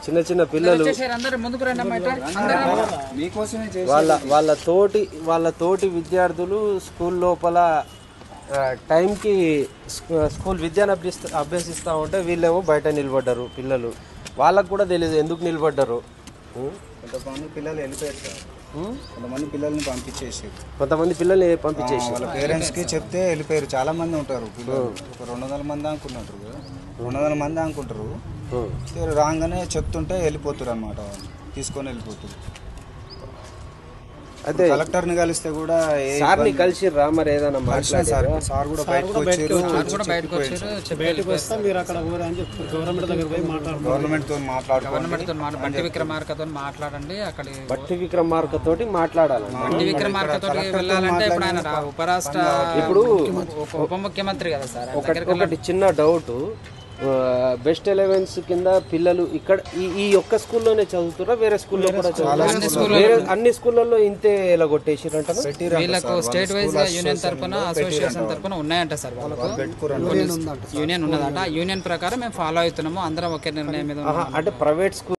చిన్న చిన్న పిల్లలు వాళ్ళ తోటి విద్యార్థులు స్కూల్ లోపల టైంకి స్కూల్ విద్యను అభ్యసిస్తూ ఉంటే వీళ్ళేమో బయట నిలబడ్డారు పిల్లలు. వాళ్ళకు కూడా తెలియదు ఎందుకు నిలబడ్డారు. కొంతమంది పిల్లలు వెళ్ళిపోయారు సార్. కొంతమంది పిల్లల్ని పంపించేసి వాళ్ళ పేరెంట్స్కి చెప్తే వెళ్ళిపోయారు. చాలా మంది ఉంటారు పిల్లలు, ఒక 200 మంది అనుకున్నారు, 200 మంది అనుకుంటారు. రాగానే చెప్తుంటే వెళ్ళిపోతారు అన్నమాట, తీసుకొని వెళ్ళిపోతారు. అదే కలెక్టర్ని కలిస్తే కూడా సార్ని కలిసిర్రా మరి ఏదైనా సార్ కూడా బయటకు గవర్నమెంట్ తో బట్టి మాట్లాడండి. అక్కడ బట్టి విక్రమార్కతోటి మాట్లాడాలి. బట్టి విక్రమార్కతోటి వెళ్ళాలంటే ఇప్పుడు ఆయన ఉపరాష్ట్ర ఇప్పుడు ఉప ముఖ్యమంత్రి కదా సార్. ఒకటి చిన్న డౌట్, బెస్ట్ 11s కింద పిల్లలు ఇక్కడ ఈ ఒక్క స్కూల్లోనే చదువుతారా వేరే స్కూల్లో కూడా చదువుతారా? అన్ని స్కూళ్ళల్లో ఇంతే ఎలా కొట్టేసిరంట. వీళ్ళకు స్టేట్ వైజ్ గా యూనియన్ తరఫున అసోసియేషన్ తరఫున ఉన్నాయంట సార్. వాళ్ళకు యూనియన్ ఉన్నదంట. యూనియన్ ప్రకారం మేము ఫాలో అవుతున్నాము, అందరం ఒకే నిర్ణయం మీద. అంటే ప్రైవేట్ స్కూల్